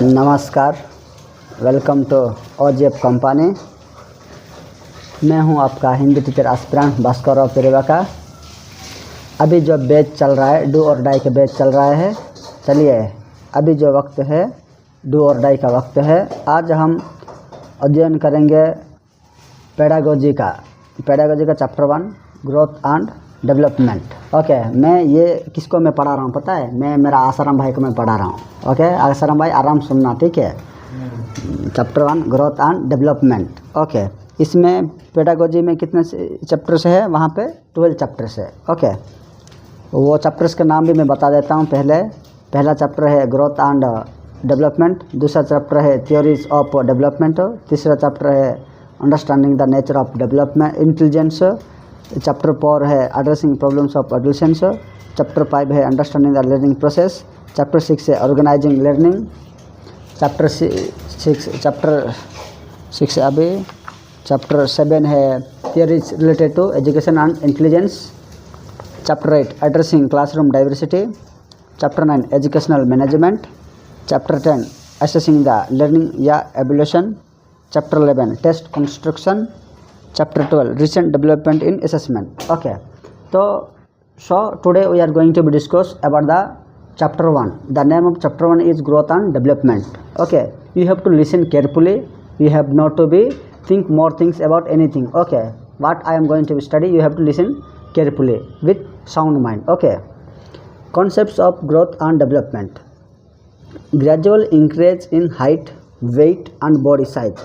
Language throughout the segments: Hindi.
नमस्कार, वेलकम टू OGF कंपनी। मैं हूं आपका हिंदी टीचर एस्पिरेंट भास्कर पेरेवाका। अभी जो बैच चल रहा है, डू और डाई के बैच चल रहा है। चलिए, अभी जो वक्त है डू और डाई का वक्त है। आज हम अध्ययन करेंगे पेडागोजी का chapter 1 growth and development. Okay, मैं ये किसको मैं पढ़ा रहा हूँ पता है? मैं मेरा आसाराम भाई को मैं पढ़ा रहा हूँ। ओके आसाराम भाई, आराम सुनना, ठीक है। Chapter 1 growth and development. Okay, इसमें पेडागोजी में कितने चैप्टर्स है? वहाँ पे 12 चैप्टर्स है। ओके, वो चैप्टर्स का नाम भी मैं बता देता हूँ। पहला चैप्टर है ग्रोथ एंड डेवलपमेंट, दूसरा चैप्टर है थ्योरीज ऑफ डेवलपमेंट, तीसरा चैप्टर है understanding the nature of development intelligence, chapter 4 है addressing problems of adolescence, chapter 5 है understanding the learning process, chapter 6 है ऑर्गेनाइजिंग लर्निंग, चैप्टर 6 अभी चैप्टर 7 है theories related to education and intelligence, chapter 8 addressing classroom diversity, chapter 9 educational management, chapter 10 assessing the learning या evaluation, chapter 11 test construction, chapter 12 recent development in assessment. Okay, so today we are going to be discuss about the chapter 1. The name of chapter 1 is growth and development. Okay, you have to listen carefully. You have not to be think more things about anything. Okay, what I am going to study, you have to listen carefully with sound mind. Okay, concepts of growth and development. Gradual increase in height, weight and body size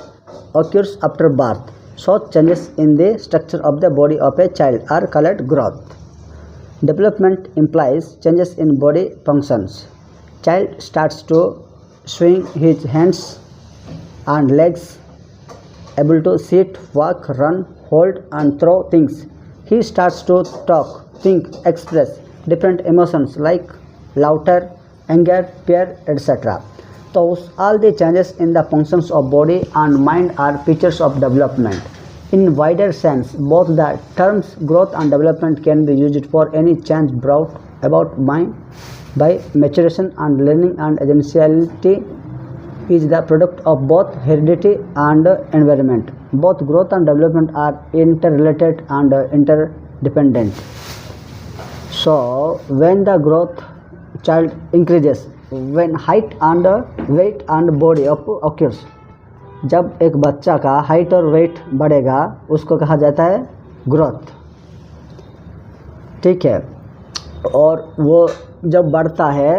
occurs after birth. Such changes in the structure of the body of a child are called growth. Development implies changes in body functions. Child starts to swing his hands and legs, able to sit, walk, run, hold and throw things. He starts to talk, think, express different emotions like laughter, anger, fear, etc. Thus, all the changes in the functions of body and mind are features of development. In wider sense, both the terms growth and development can be used for any change brought about mind by maturation and learning, and essentiality is the product of both heredity and environment. Both growth and development are interrelated and interdependent. So, when the growth child increases, when height and weight and body occurs, जब एक बच्चा का हाइट और वेट बढ़ेगा उसको कहा जाता है ग्रोथ, ठीक है। और वो जब बढ़ता है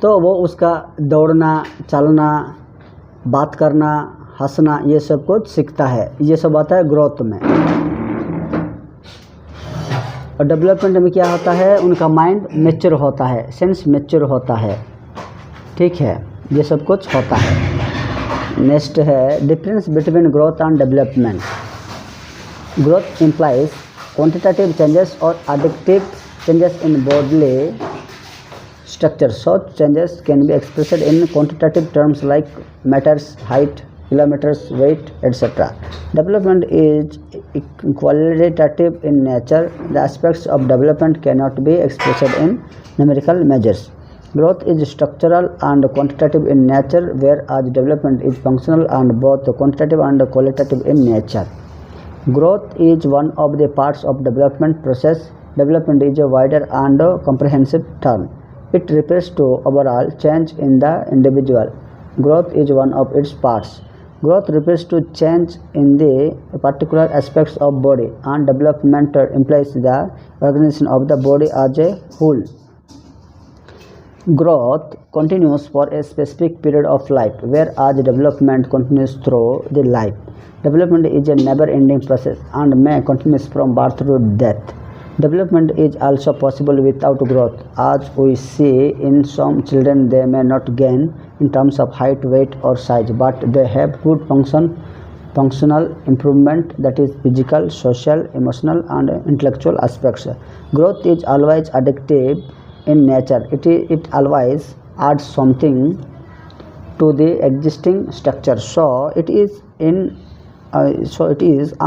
तो वो उसका दौड़ना, चलना, बात करना, हंसना, ये सब कुछ सीखता है। ये सब आता है ग्रोथ में। और डेवलपमेंट में क्या होता है? उनका माइंड मैच्योर होता है, सेंस मैच्योर होता है, ठीक है। ये सब कुछ होता है। नेक्स्ट है difference between growth and development. Growth implies quantitative changes और एडिक्टिव changes in bodily structure. Such changes can be expressed in quantitative terms like meters, height, kilometers, weight, etc. Development is qualitative in nature. The aspects of development cannot be expressed in numerical measures. Growth is structural and quantitative in nature, whereas development is functional and both quantitative and qualitative in nature. Growth is one of the parts of development process. Development is a wider and comprehensive term. It refers to overall change in the individual. Growth is one of its parts. Growth refers to change in the particular aspects of body, and development implies the organization of the body as a whole. Growth continues for a specific period of life, whereas development continues through the life. Development is a never-ending process and may continue from birth to death. Development is also possible without growth. As we see in some children, they may not gain in terms of height, weight or size, but they have good functional improvement, that is physical, social, emotional and intellectual aspects. Growth is always addictive in nature. It always adds something to the existing structure. So it is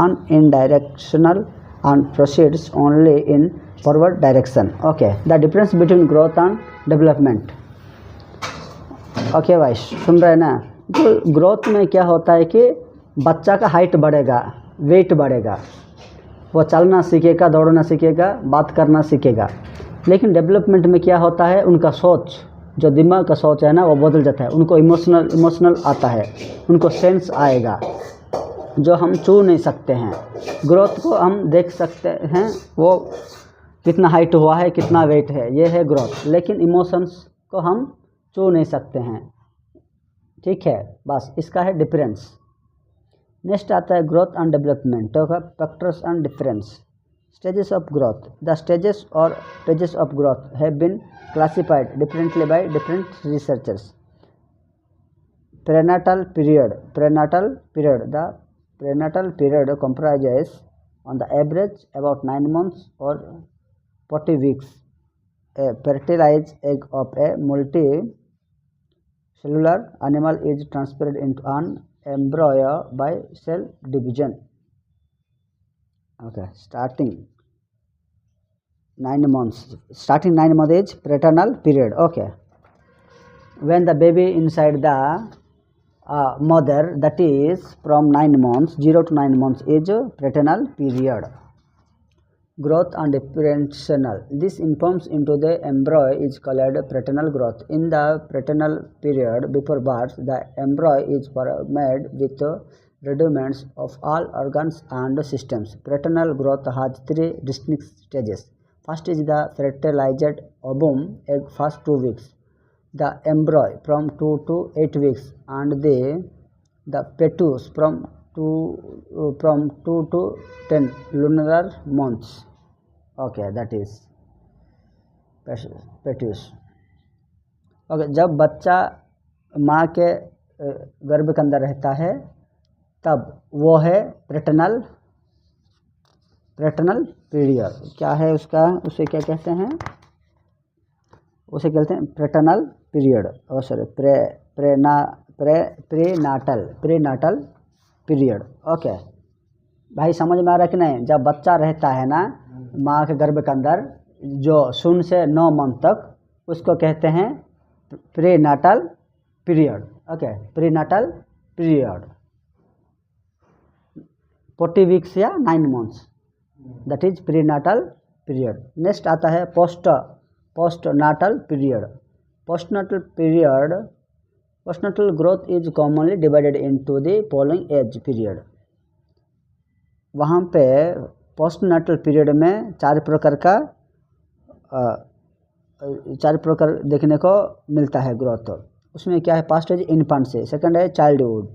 unidirectional and proceeds only in forward direction. Okay, the difference between growth and development. Okay भाई, सुन रहे हैं ना। तो ग्रोथ में क्या होता है कि बच्चा का हाइट बढ़ेगा, वेट बढ़ेगा, वो चलना सीखेगा, दौड़ना सीखेगा, बात करना सीखेगा। लेकिन डेवलपमेंट में क्या होता है, उनका सोच, जो दिमाग का सोच है ना, वो बदल जाता है। उनको इमोशनल आता है, उनको सेंस आएगा जो हम छू नहीं सकते हैं। ग्रोथ को हम देख सकते हैं, वो कितना हाइट हुआ है, कितना वेट है, ये है ग्रोथ। लेकिन इमोशंस को हम छू नहीं सकते हैं, ठीक है। बस इसका है डिफरेंस। नेक्स्ट आता है ग्रोथ एंड डेवलपमेंट, तो factors and difference. Stages of growth, the stages और phases of growth have been classified differently by different researchers. prenatal period, the prenatal period comprises on the average about 9 months or 40 weeks. A fertilized egg of a multi-cellular animal is transferred into an embryo by cell division. Okay, starting 9 months is prenatal period. Okay, when the baby inside the mother, that is from 9 months, 0 to 9 months is prenatal period. Growth and differential, this informs into the embryo is called prenatal growth. In the prenatal period before birth, the embryo is formed with rudiments of all organs and systems. Prenatal growth has 3 distinct stages. First is the fertilized ovum, egg first 2 weeks, the embryo from 2 to 8 weeks, and the fetus from 2 to 10 lunar months. Okay, that is fetus. Okay, जब बच्चा माँ के गर्भ के अंदर रहता है तब वो है प्रेटनल पीरियड। क्या है उसका, उसे क्या कहते हैं, उसे कहते हैं प्रेटनल पीरियड, और सॉरी प्रीनाटल पीरियड। ओके भाई, समझ में आ रहा है कि नहीं। जब बच्चा रहता है ना माँ के गर्भ के अंदर, जो 0 से 9 मंथ तक, उसको कहते हैं प्रीनाटल पीरियड। ओके, प्रीनाटल पीरियड 40 वीक्स या 9 months, that is प्रीनाटल period. Next आता है postnatal period. Postnatal growth is commonly divided into the following age period. वहाँ पे पोस्टनाटल पीरियड में 4 प्रकार देखने को मिलता है ग्रोथ। उसमें क्या है, फर्स्ट है इन्फेंसी, सेकंड है चाइल्डहुड,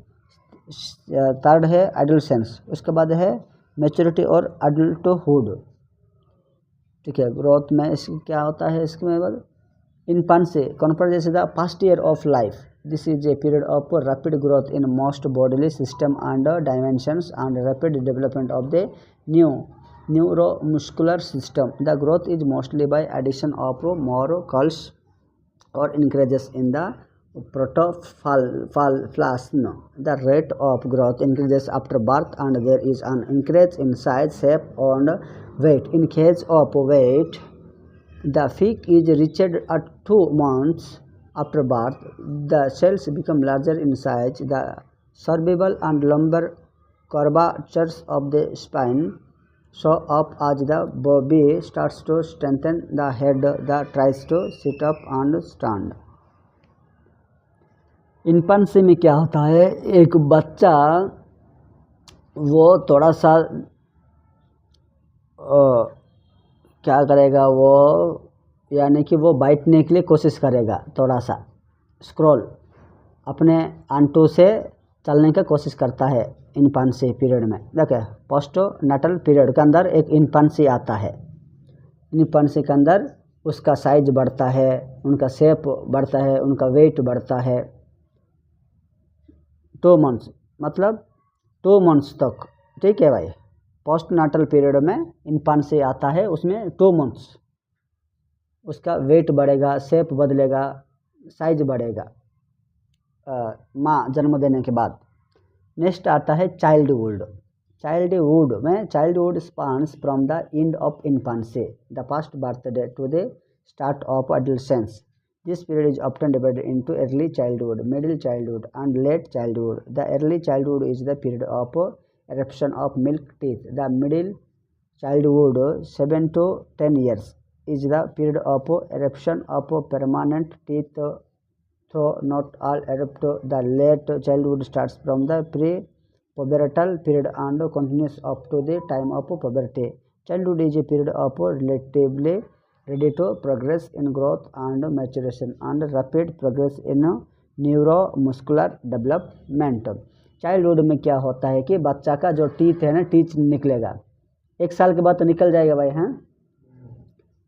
थर्ड है एडोलेसेंस, उसके बाद है मैच्योरिटी और अडल्टहुड, ठीक है। ग्रोथ में इस क्या होता है, इसके बाद infancy conference the first year of life. This is a period of rapid growth in most bodily system and dimensions and rapid development of the neuromuscular system. The growth is mostly by addition of molecules और increases in the protoplasm. The rate of growth increases after birth and there is an increase in size, shape and weight. In case of weight, the peak is reached at 2 months after birth. The cells become larger in size. The cervical and lumbar curvatures of the spine show up as the baby starts to strengthen the head that tries to sit up and stand. Infancy में क्या होता है, एक बच्चा वो थोड़ा सा क्या करेगा, वो यानी कि वो बैठने के लिए कोशिश करेगा, थोड़ा सा स्क्रॉल अपने आंटू से चलने का कोशिश करता है इन्फेंसी पीरियड में। देखिए, पोस्टनाटल पीरियड के अंदर एक इन्फेंसी आता है। इन्फेंसी के अंदर उसका साइज बढ़ता है, उनका शेप बढ़ता है, उनका वेट बढ़ता है। 2 मंथ्स मतलब 2 मंथ्स तक, ठीक है भाई। पोस्टनाटल पीरियड में इन्फेंसी आता है, उसमें 2 मंथ्स उसका वेट बढ़ेगा, शेप बदलेगा, साइज बढ़ेगा माँ जन्म देने के बाद। नेक्स्ट आता है childhood. Childhood spans from the end of infancy the first birthday to the start of adolescence. This period is often divided into early childhood, middle childhood, and late childhood. The early childhood is the period of eruption of milk teeth. The middle childhood, 7 to 10 years, is the period of eruption of permanent teeth, though not all erupt. The late childhood starts from the pre-pubertal period and continues up to the time of puberty. Childhood is a period of relatively ready to progress in growth and maturation and rapid progress in neuromuscular development. Childhood में क्या होता है कि बच्चा का जो टीथ है ना, टीथ निकलेगा 1 साल के बाद तो निकल जाएगा भाई, हैं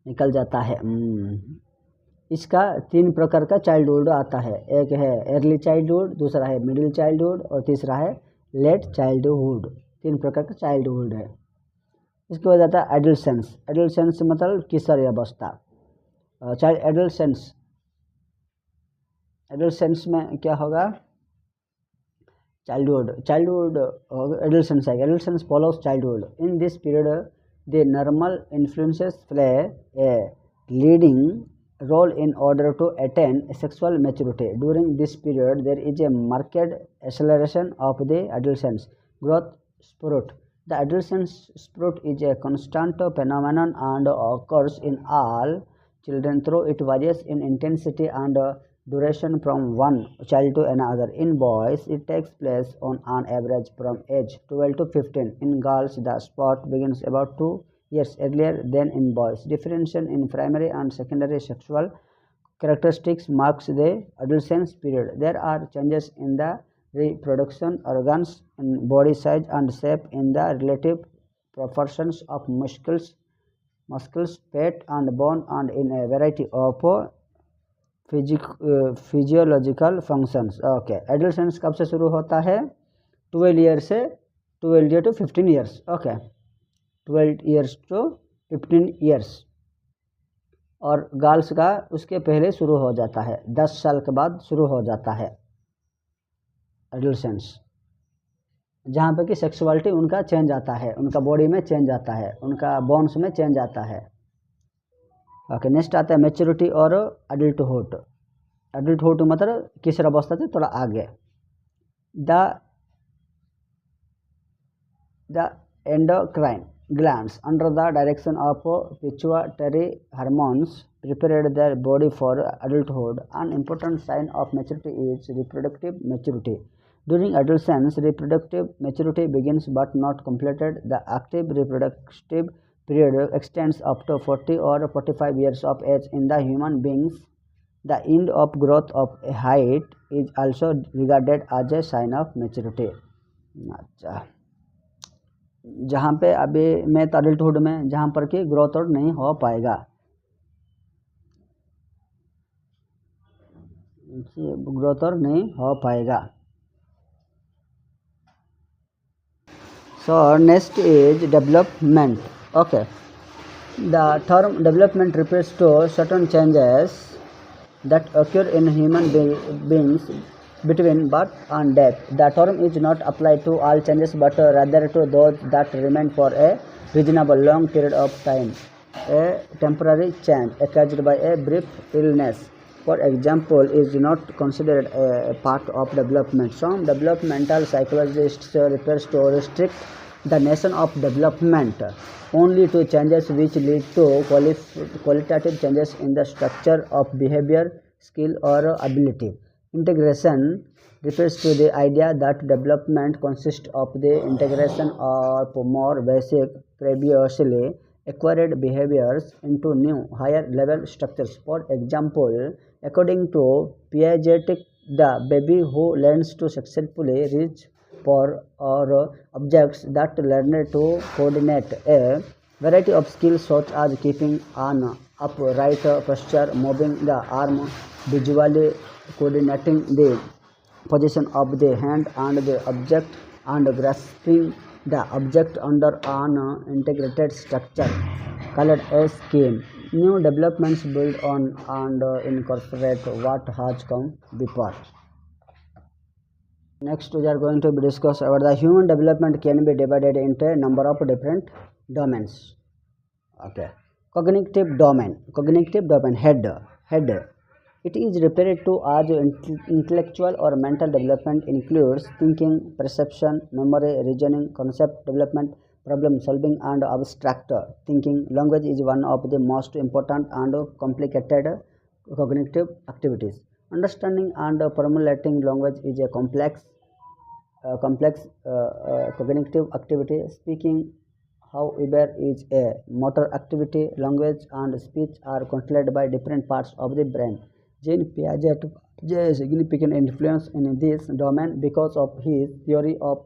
निकल जाता है. इसका 3 प्रकार का चाइल्डहुड आता है. एक है अर्ली चाइल्डहुड, दूसरा है मिडिल चाइल्डहुड और तीसरा है लेट चाइल्डहुड. 3 प्रकार का चाइल्डहुड है. इसके बाद आता है एडोलसेंस. एडोलसेंस मतलब किशोरी अवस्था. चाइल्ड एडोलसेंस में क्या होगा, childhood adolescence है. Adolescence follows childhood. In this period the normal influences play a leading role in order to attain sexual maturity. During this period there is a marked acceleration of the adolescence growth spurt. The adolescence spurt is a constant phenomenon and occurs in all children, though it varies in intensity and duration from one child to another. In boys, it takes place on average from age 12 to 15. In girls, the spurt begins about 2 years earlier than in boys. Differentiation in primary and secondary sexual characteristics marks the adolescence period. There are changes in the reproduction organs, in body size and shape, in the relative proportions of muscles, fat and bone, and in a variety of physiological functions. Okay, adolescence कब से शुरू होता है? 12 ईयर से 12 year to 15 years. Okay, 12 years to 15 years. और गर्ल्स का उसके पहले शुरू हो जाता है, 10 साल के बाद शुरू हो जाता है एडोलसेंस, जहाँ पे कि सेक्सुअलिटी उनका चेंज आता है, उनका बॉडी में चेंज आता है, उनका बोन्स में चेंज आता है. ओके, नेक्स्ट आता है मैच्योरिटी और अडल्टहुड. अडल्टहुड मतलब किशोर अवस्था से थोड़ा आगे. The endocrine glands under the direction of pituitary hormones prepared their body for adulthood. An important sign of maturity is reproductive maturity. During adolescence, reproductive maturity begins but not completed. The active reproductive period extends up to 40 or 45 years of age in the human beings. The end of growth of a height is also regarded as a sign of maturity. अच्छा, जहाँ पे अभी मैं एडल्टहुड में जहाँ पर कि ग्रोथ और नहीं हो पाएगा, ग्रोथ और नहीं हो पाएगा. So next is development. Okay, the term development refers to certain changes that occur in human beings between birth and death. The term is not applied to all changes but rather to those that remain for a reasonable long period of time. A temporary change caused by a brief illness, for example, is not considered a part of development. Some developmental psychologists refers to restrict the notion of development only to changes which lead to qualitative changes in the structure of behavior, skill or ability. Integration refers to the idea that development consists of the integration of more basic, previously acquired behaviors into new, higher level structures. For example, according to Piaget, the baby who learns to successfully reach for or objects that learn to coordinate a variety of skills such as keeping an upright posture, moving the arm, visually coordinating the position of the hand and the object, and grasping the object under an integrated structure called a scheme. New developments build on and incorporate what has come before. Next we are going to discuss about the human development can be divided into a number of different domains. Okay, cognitive domain, head. It is referred to as intellectual or mental development, includes thinking, perception, memory, reasoning, concept development, problem solving, and abstract thinking. Language is one of the most important and complicated cognitive activities. Understanding and formulating language is a complex cognitive activity. Speaking, however, is a motor activity. Language and speech are controlled by different parts of the brain. Jean Piaget had a significant influence in this domain because of his theory of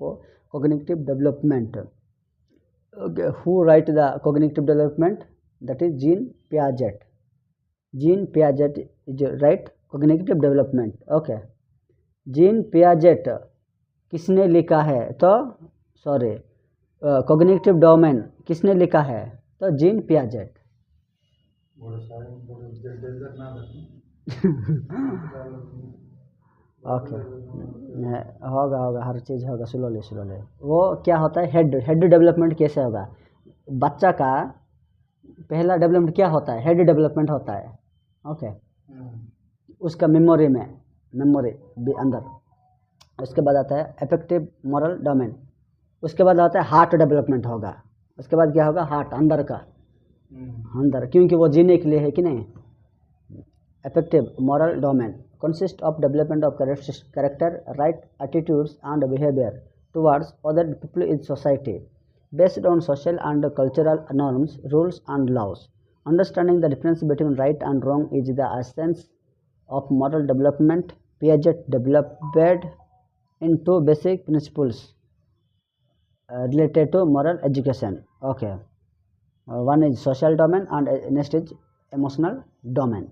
cognitive development. Okay, who write the cognitive development? That is Jean Piaget. Jean Piaget is right cognitive development. Okay. Gene Piaget किसने लिखा है? तो सॉरी, कॉग्निटिव डोमेन किसने लिखा है? तो जीन पियाजेट। ओके, होगा हर चीज़ होगा, स्लोली। वो क्या होता है? हेड डेवलपमेंट कैसे होगा? बच्चा का पहला डेवलपमेंट क्या होता है? हेड डेवलपमेंट होता है। ओके, उसका मेमोरी अंदर। उसके बाद आता है एफेक्टिव मोरल डोमेन। उसके बाद आता है हार्ट डेवलपमेंट होगा। उसके बाद क्या होगा? हार्ट अंदर का, अंदर, क्योंकि वो जीने के लिए है कि नहीं। Affective moral domain consist of development of character, right attitudes and behaviour towards other people in society based on social and cultural norms, rules and laws. Understanding the difference between right and wrong is the essence of moral development. Piaget developed in two basic principles related to moral education. Okay, one is social domain and next is emotional domain.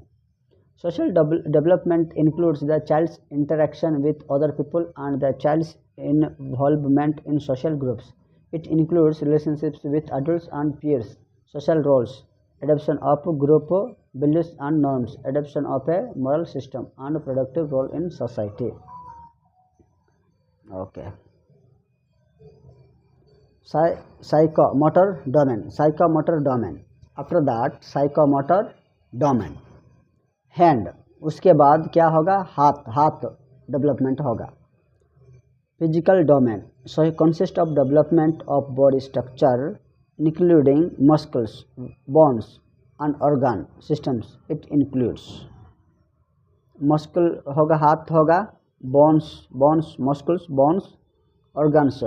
Social development includes the child's interaction with other people and the child's involvement in social groups. It includes relationships with adults and peers, social roles, adoption of group beliefs and norms, adoption of a moral system, and productive role in society. Okay. Psychomotor domain. After that, psychomotor domain. Hand, उसके बाद क्या होगा? हाथ डेवलपमेंट होगा। Physical domain consist of development of body structure including muscles, bones and organ systems. It includes muscle होगा, हाथ होगा, bones muscles, bones, organs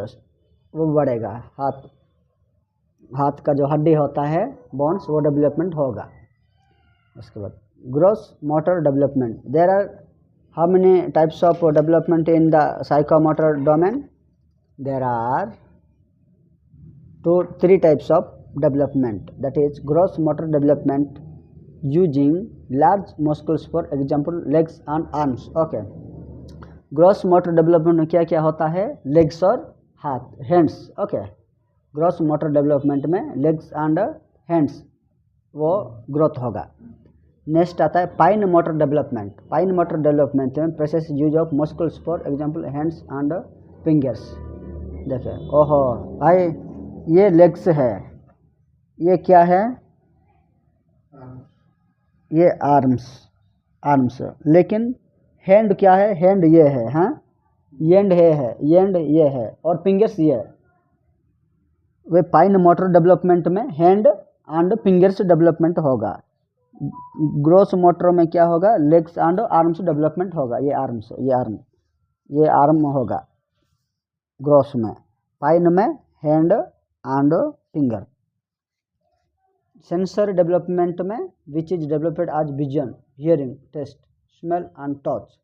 वो बढ़ेगा। हाथ का जो हड्डी होता है, bones, वो डेवलपमेंट होगा। उसके बाद gross motor development. There are how many types of development in the psychomotor domain? There are three types of development. That is gross motor development using large muscles, for example legs and arms. Okay, gross motor development में क्या क्या होता है? legs और हाथ, hands. Okay, gross motor development में legs and hands वो growth होगा। नेक्स्ट आता है fine motor development. Fine motor development में precise use of muscles, for example hands and fingers. देखिए, ओहो भाई, ये लेग्स है, ये क्या है? ये आर्म्स। लेकिन हैंड क्या है? हैंड ये है, हाँ, एंड ये है और फिंगर्स ये है। वे फाइन मोटर डेवलपमेंट में हैंड एंड फिंगर्स डेवलपमेंट होगा। ग्रोस मोटर में क्या होगा? लेग्स एंड आर्म्स डेवलपमेंट होगा। ये आर्म होगा ग्रोस में। फाइन में hand and finger. Sensory development में which is developed as vision, hearing, taste, smell and touch.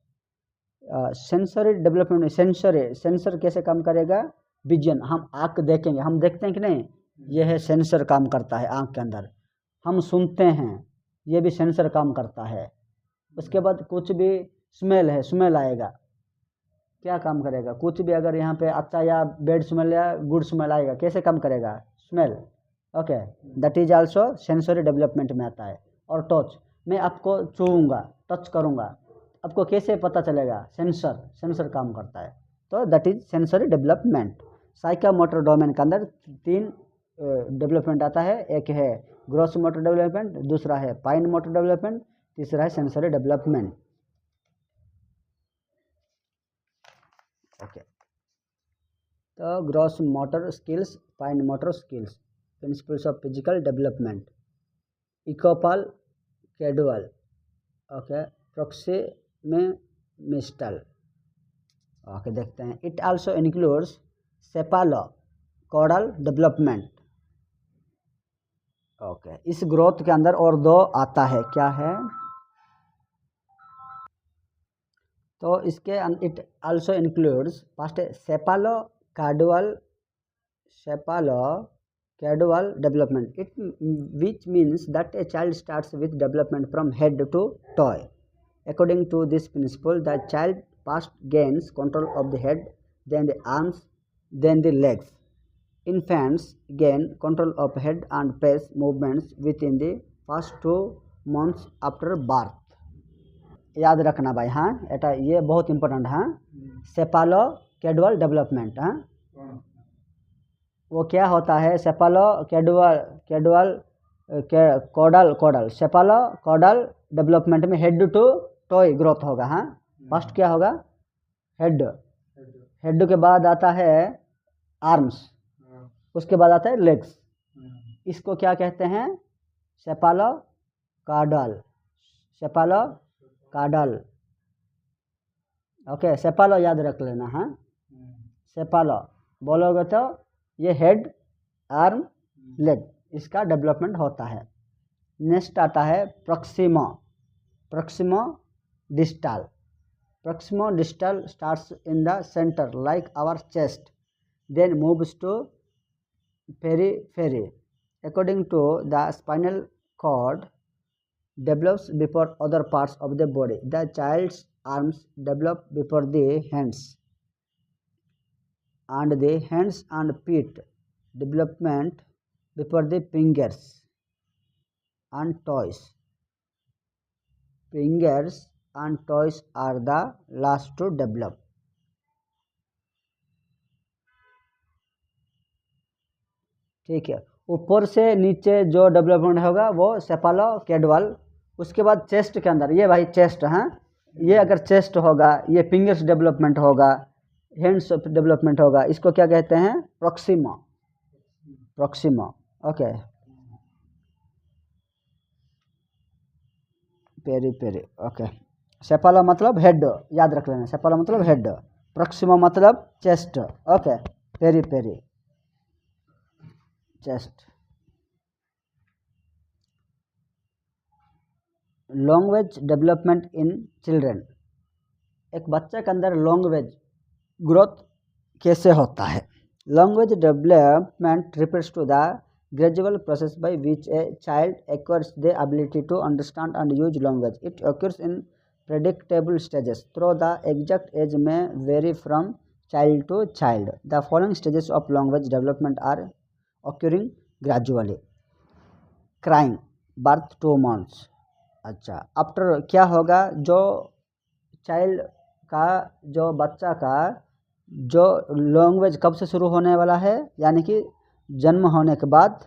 Sensory development में सेंसर कैसे काम करेगा? विजन, हम आँख देखेंगे, हम देखते हैं कि नहीं, यह है सेंसर काम करता है आँख के अंदर। हम सुनते हैं, ये भी सेंसर काम करता है। उसके बाद कुछ भी स्मेल है, स्मेल आएगा, क्या काम करेगा? कुछ भी अगर यहाँ पे अच्छा या बैड स्मेल या गुड स्मेल आएगा, कैसे काम करेगा? Smell. Okay, that is also sensory development में आता है। और टच, मैं आपको छूऊंगा, टच करूँगा, आपको कैसे पता चलेगा? सेंसर काम करता है। तो that is sensory development. Psychomotor domain के अंदर 3 डेवलपमेंट आता है। एक है ग्रॉस मोटर डेवलपमेंट, दूसरा है फाइन मोटर डेवलपमेंट, तीसरा है सेंसरी डेवलपमेंट। तो gross motor skills, fine motor skills, principles of physical development, cephalocaudal, okay, proximodistal, okay, देखते हैं। It also includes cephalocaudal development, okay. इस ग्रोथ के अंदर और दो आता है, क्या है? तो इसके it also includes first cephalocaudal development, it which means that a child starts with development from head to toe. According to this principle, the child first gains control of the head, then the arms, then the legs. Infants gain control of head and face movements within the first 2 months after birth. याद रखना भाई, हाँ, एटा ये बहुत इंपॉर्टेंट है। सेपालो कैडुअल डेवलपमेंट, हाँ, वो क्या होता है? सेपालो कोडल सेपालो कोडल डेवलपमेंट में हेड टू टॉय ग्रोथ होगा, हाँ। फर्स्ट क्या होगा? हेड के बाद आता है आर्म्स, उसके बाद आता है लेग्स। इसको क्या कहते हैं? सेपालो काडल, ओके। सेपालो याद रख लेना, हाँ। सेपालो बोलोगे तो ये हेड, आर्म, लेग, इसका डेवलपमेंट होता है। नेक्स्ट आता है proximodistal starts in the centre like our chest, then moves to periphery according to the spinal cord develops before other parts of the body. The child's arms develop before the hands, and the hands and feet development before the fingers and toes. Fingers and toes are the last to develop. ठीक है, ऊपर से नीचे जो डेवलपमेंट होगा वो सेपालो कैडुअल। उसके बाद चेस्ट के अंदर, ये भाई चेस्ट, हाँ, ये अगर चेस्ट होगा, ये फिंगर्स डेवलपमेंट होगा, हैंड्स डेवलपमेंट होगा, इसको क्या कहते हैं? Proximo, okay. Peri, okay. Cephalo मतलब हेड, याद रख लेना, सेपालो मतलब हेड, प्रोक्सिमो मतलब चेस्ट, ओके। पेरी chest. Language development in children, एक बच्चे के अंदर लैंग्वेज ग्रोथ कैसे होता है? Language development refers to the gradual process by which a child acquires the ability to understand and use language. It occurs in predictable stages, though the exact age may vary from child to child. The following stages of language development are occurring gradually. Crying, birth 2 months. अच्छा, आफ्टर क्या होगा? जो चाइल्ड का, जो बच्चा का जो लैंग्वेज कब से शुरू होने वाला है, यानी कि जन्म होने के बाद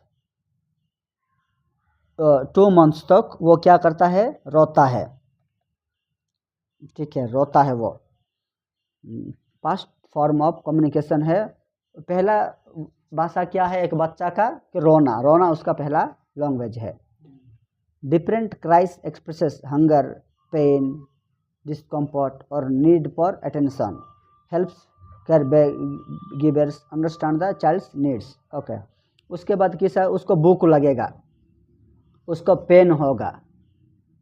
2 मंथ्स तक वो क्या करता है? रोता है, ठीक है, रोता है वो। फर्स्ट फॉर्म ऑफ कम्युनिकेशन है, पहला भाषा क्या है एक बच्चा का? कि रोना उसका पहला लैंग्वेज है। Different cries expresses hunger, pain, discomfort और need for attention, helps caregivers understand the child's needs, okay. उसके बाद किसा? उसको भूख लगेगा, उसको पेन होगा,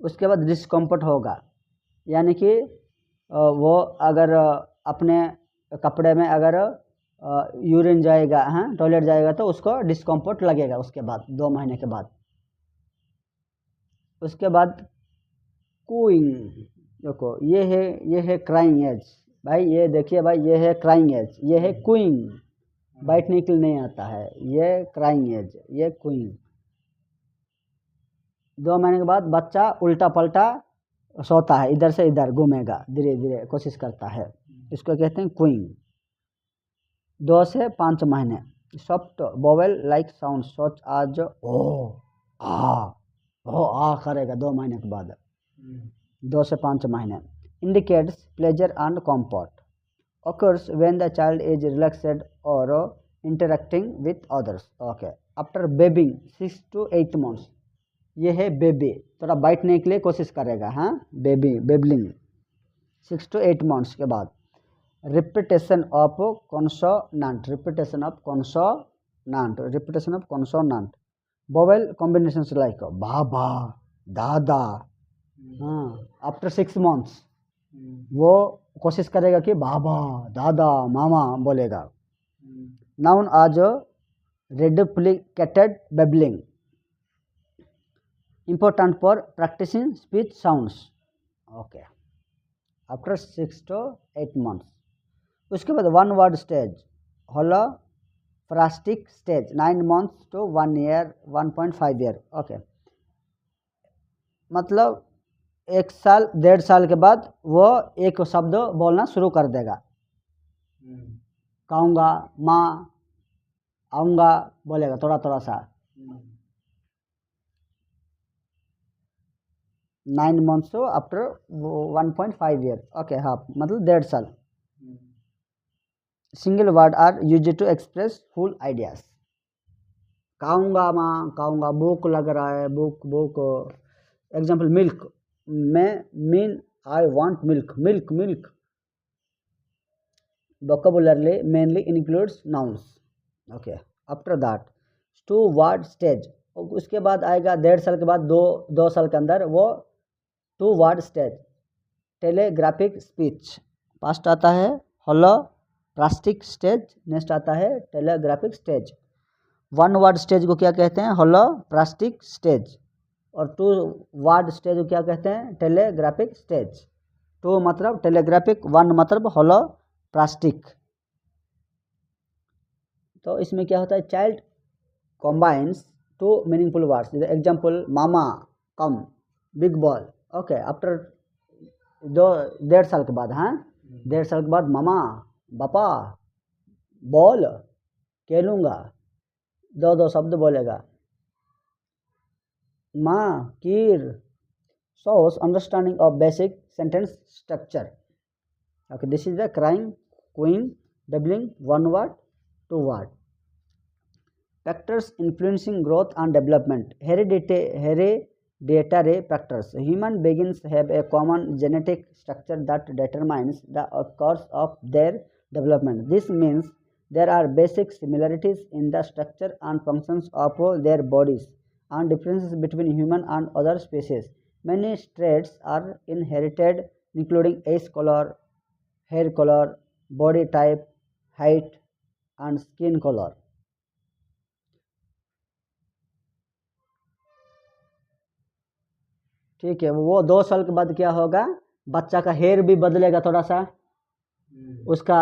उसके बाद डिस्कम्फर्ट होगा, यानी कि वो अगर अपने कपड़े में अगर यूरिन जाएगा, हाँ, टॉयलेट जाएगा, तो उसको डिस्कम्फर्ट लगेगा उसके बाद 2 महीने के बाद। उसके बाद कूइंग, देखो ये है क्राइंग एज, भाई ये देखिए भाई, ये है क्राइंग एज, ये है कूइंग, बैठने के लिए नहीं आता है, ये क्राइंग एज, ये कूइंग। 2 महीने के बाद बच्चा उल्टा पलटा सोता है, इधर से इधर घूमेगा, धीरे धीरे कोशिश करता है, इसको कहते हैं कूइंग। 2 से 5 महीने सॉफ्ट वोवेल लाइक साउंड सच आज आ करेगा 2 महीने के बाद, 2 से 5 महीने। Indicates pleasure and comfort, occurs when the child is relaxed or interacting with others. Okay. After babying 6 to 8 months. ये है बेबी, थोड़ा बैठने के लिए कोशिश करेगा, हाँ, बेबलिंग 6 to 8 months के बाद. Repetition of consonant, repetition of consonant, vowel combinations like बाबा, दादा. हाँ, आफ्टर 6 months वो कोशिश करेगा कि बाबा, दादा, मामा बोलेगा. नाउन आज रेडुप्लिकेटेड बेबलिंग, important for practicing speech sounds. Okay. After 6 to 8 months. उसके बाद 1 word stage, holophrastic stage, 9 months to 1 year, 1.5 year. Okay. मतलब 1 साल 1.5 साल के बाद वो एक शब्द बोलना शुरू कर देगा. खाऊंगा, माँ, आऊँगा बोलेगा थोड़ा थोड़ा सा. 9 months to after 1.5 year. Okay, हाँ, मतलब 1.5 साल. Single word are used to express full ideas. खाऊंगा माँ, खाऊंगा, भूख लग रहा है, भूख. एग्जाम्पल मिल्क, मैं mean I want milk. vocabulary mainly includes nouns. Okay. After that 2 word stage, उसके बाद आएगा 1.5 साल के बाद 2 साल के अंदर वो 2 word stage, telegraphic speech. Past आता है होलोप्लास्टिक स्टेज, नेक्स्ट आता है टेलीग्राफिक स्टेज. 1 word स्टेज को क्या कहते हैं? होलोप्लास्टिक स्टेज. और 2 word स्टेज को क्या कहते हैं? Telegraphic stage. 2 मतलब टेलीग्राफिक, 1 मतलब होलोप्लास्टिक. तो इसमें क्या होता है? Child combines 2 meaningful words. Example mama, come, big ball. Okay. After 1.5 साल के बाद, हाँ, 1.5 साल के बाद मामा, पापा, बॉल, खेलूँगा, 2 शब्द बोलेगा. माँ, कीर. shows understanding of basic sentence structure. Okay, this is the crying, cooing, babbling, 1 word, 2 word. Factors influencing growth and development. Hereditary factors. Human beings have a common genetic structure that determines the course of their development. This means there are basic similarities in the structure and functions of their bodies and differences between human and other species. Many traits are inherited, including age, color, hair color, body type, height, and skin color. ठीक है. वो 2 साल के बाद क्या होगा? बच्चा का हेयर भी बदलेगा थोड़ा सा, उसका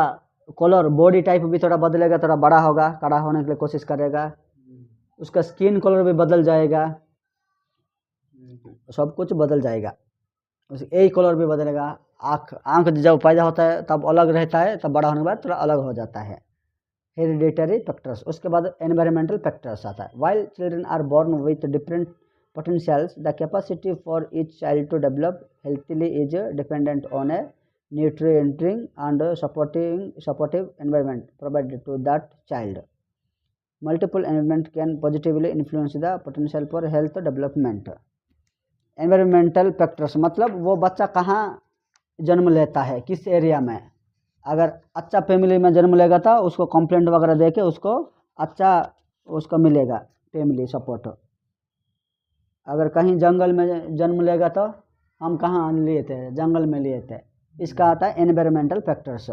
कलर, बॉडी टाइप भी थोड़ा बदलेगा, थोड़ा बड़ा होगा, कड़ा होने के लिए कोशिश करेगा. उसका स्किन कलर भी बदल जाएगा, सब कुछ बदल जाएगा. उसका एक कलर भी बदलेगा. आँख जब पैदा होता है तब अलग रहता है, तब बड़ा होने के बाद थोड़ा अलग हो जाता है. Hereditary factors. उसके बाद एनवायरमेंटल फैक्टर्स आता है. While children are born with different potentials, the capacity for each child to develop healthily is dependent on a nurturing and supportive environment provided to that child. Multiple environment can positively influence the potential for health development. Environmental factors मतलब वो बच्चा कहाँ जन्म लेता है, किस एरिया में. अगर अच्छा फैमिली में जन्म लेगा तो उसको कंप्लेंट वगैरह दे के उसको अच्छा उसको मिलेगा फैमिली सपोर्ट. अगर कहीं जंगल में जन्म लेगा तो हम कहाँ लिए थे? जंगल में लिए थे. इसका आता है एनवायरमेंटल फैक्टर्स.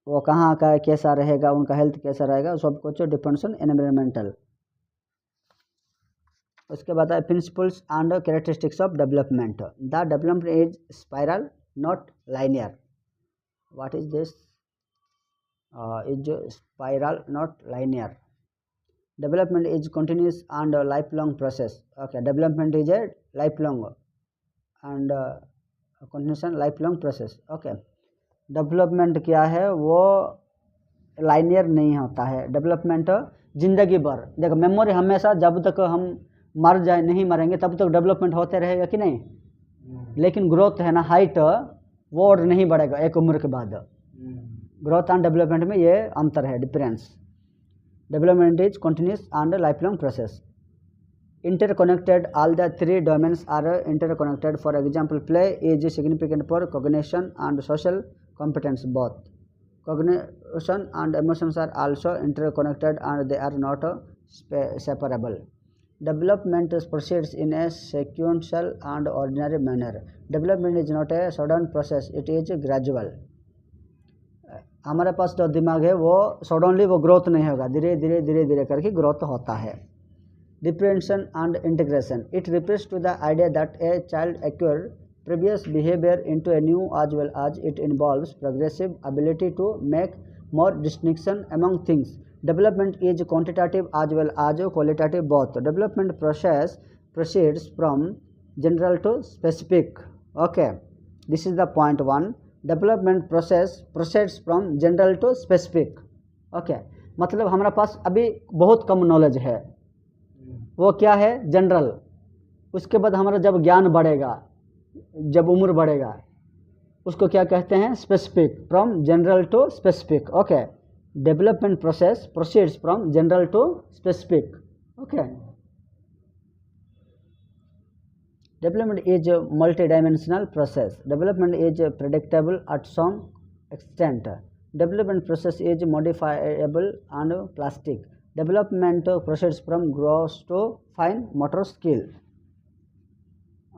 वो कहाँ का कैसा रहेगा, उनका हेल्थ कैसा रहेगा, सब कुछ डिपेंड्स ऑन एनवायरमेंटल. उसके बाद है principles and characteristics of development. The development is spiral not linear. What is this? Is spiral not linear. Development is continuous and a lifelong process. Okay, development is a lifelong and continuous and lifelong process. Okay, development क्या है? वो लाइनियर नहीं होता है. डेवलपमेंट जिंदगी भर. देखो, मेमोरी हमेशा जब तक हम नहीं मरेंगे तब तक डेवलपमेंट होते रहेगा कि नहीं? लेकिन ग्रोथ है ना, हाइट वो और नहीं बढ़ेगा एक उम्र के बाद। ग्रोथ एंड डेवलपमेंट में ये अंतर है, difference. Development is continuous and life long process. Interconnected, all the three domains are interconnected. For example, play is significant for cognition and social competence. Both cognition and emotions are also interconnected and they are not separable. Development proceeds in a sequential and ordinary manner. Development is not a sudden process, it is gradual. हमारे पास जो दिमाग है वो सडनली वो ग्रोथ नहीं होगा, धीरे धीरे धीरे धीरे करके ग्रोथ होता है। Differentiation and integration. It refers to the idea that a child acquires previous behavior into a new as well as it involves progressive ability to make more distinction among things. Development is quantitative as well as qualitative both. Development process proceeds from general to specific. Okay, this is the point one. Development process proceeds from general to specific. Okay, मतलब हमारे पास अभी बहुत कम नॉलेज है, वो क्या है, जनरल। उसके बाद हमारा जब ज्ञान बढ़ेगा, जब उम्र बढ़ेगा, उसको क्या कहते हैं, specific. From general to specific. Okay, development process proceeds from general to specific. Okay, development is multi dimensional process. Development is predictable at some extent. Development process is modifiable and plastic. Development proceeds from gross to fine motor skill.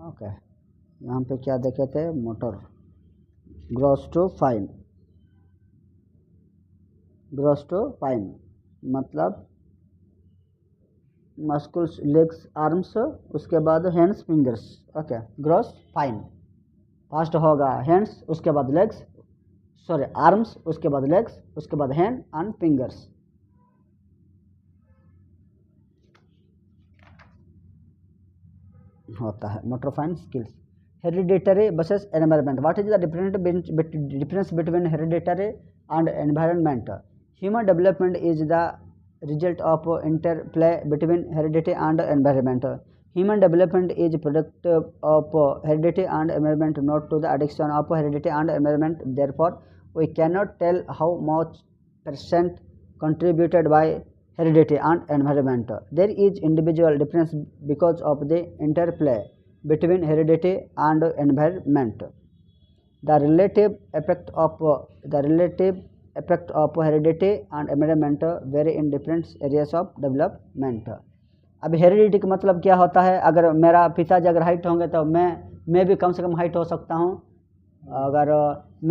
Okay, यहाँ पे क्या देखे थे, motor. Gross to fine, gross to fine मतलब मस्कुल्स, लेग्स, आर्म्स, उसके बाद hands, fingers. Okay, gross fine fast होगा, हैंड्स उसके बाद लेग्स, सॉरी आर्म्स उसके बाद लेग्स, उसके बाद हैंड एंड फिंगर्स। होता है motor fine skills. Hereditary versus environment. What is the difference between hereditary and environment? Human development is the result of interplay between heredity and environment. Human development is product of heredity and environment, not to the addiction of heredity and environment. Therefore, we cannot tell how much percent contributed by heredity and environment. There is individual difference because of the interplay between heredity and environment. The relative effect of heredity and environment vary in different areas of development. अब हेरिडिटी का मतलब क्या होता है? अगर मेरा पिताजी अगर हाइट होंगे तो मैं भी कम से कम हाइट हो सकता हूँ। अगर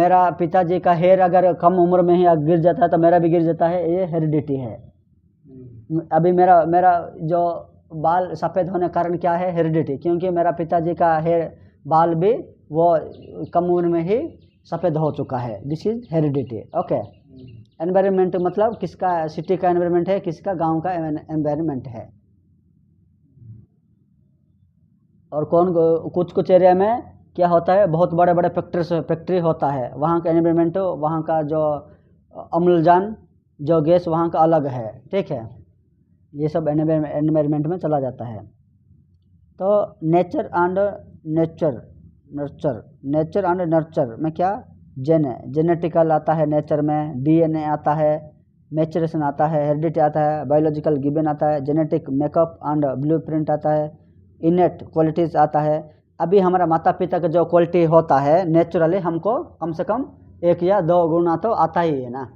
मेरा पिताजी का हेयर अगर कम उम्र में ही गिर जाता है तो मेरा भी गिर जाता है, ये हेरिडिटी है। अभी मेरा जो बाल सफ़ेद होने का कारण क्या है? हेरिडिटी, क्योंकि मेरा पिताजी का हेयर बाल भी वो कम उम्र में ही सफ़ेद हो चुका है। This is heredity. Okay, environment मतलब किसका सिटी का एनवायरनमेंट है, किसका गांव का एनवायरनमेंट है। और कुछ एरिया में क्या होता है, बहुत बड़े बड़े फैक्ट्री होता है, वहाँ का एनवायरनमेंट, वहाँ का जो अम्लजान जो गैस वहाँ का अलग है। ठीक है, ये सब एनवायरनमेंट में चला जाता है। तो नेचर एंड नर्चर में क्या, जेनेटिकल आता है नेचर में, डीएनए आता है, मैचुरेशन आता है, हेरिडिटी आता है, बायोलॉजिकल गिवन आता है, जेनेटिक मेकअप एंड ब्लूप्रिंट आता है, इनेट क्वालिटीज़ आता है। अभी हमारा माता पिता का जो क्वालिटी होता है नेचुरली हमको कम से कम 1 या 2 गुना तो आता ही है ना।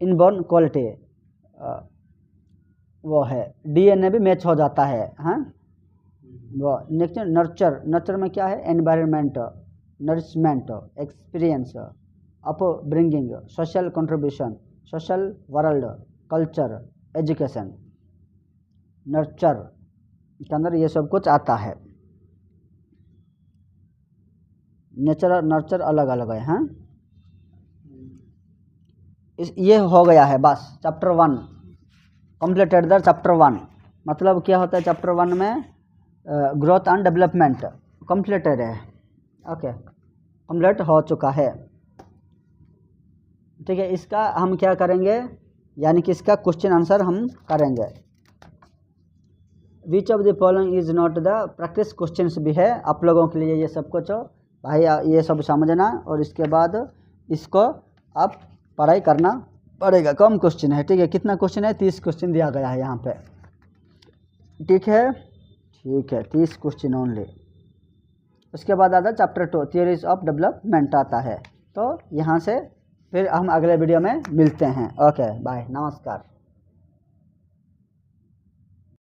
इनबॉर्न क्वालिटी वो है, डीएनए भी मैच हो जाता है। हाँ, वो नेक्स्ट नर्चर में क्या है, environment, nourishment, experience, upbringing, social contribution, social world, culture, education. Nurture के अंदर ये सब कुछ आता है। नेचर और नर्चर अलग अलग है। हाँ, ये हो गया है बस चैप्टर 1 कंप्लीटेड। द चैप्टर 1 मतलब क्या होता है, चैप्टर 1 में ग्रोथ एंड डेवलपमेंट कंप्लीटेड है। ओके, कंप्लीट हो चुका है। ठीक है, इसका हम क्या करेंगे, यानी कि इसका क्वेश्चन आंसर हम करेंगे। Which of the following is not the practice questions भी है आप लोगों के लिए, ये सब कुछ भाई ये सब समझना और इसके बाद इसको आप पढ़ाई करना पड़ेगा। कम क्वेश्चन है, ठीक है। कितना क्वेश्चन है? 30 क्वेश्चन दिया गया है यहाँ पे, ठीक है। ठीक है, 30 क्वेश्चन ओनली। उसके बाद आता है चैप्टर 2 थियरीज ऑफ डेवलपमेंट आता है। तो यहाँ से फिर हम अगले वीडियो में मिलते हैं। ओके बाय, नमस्कार।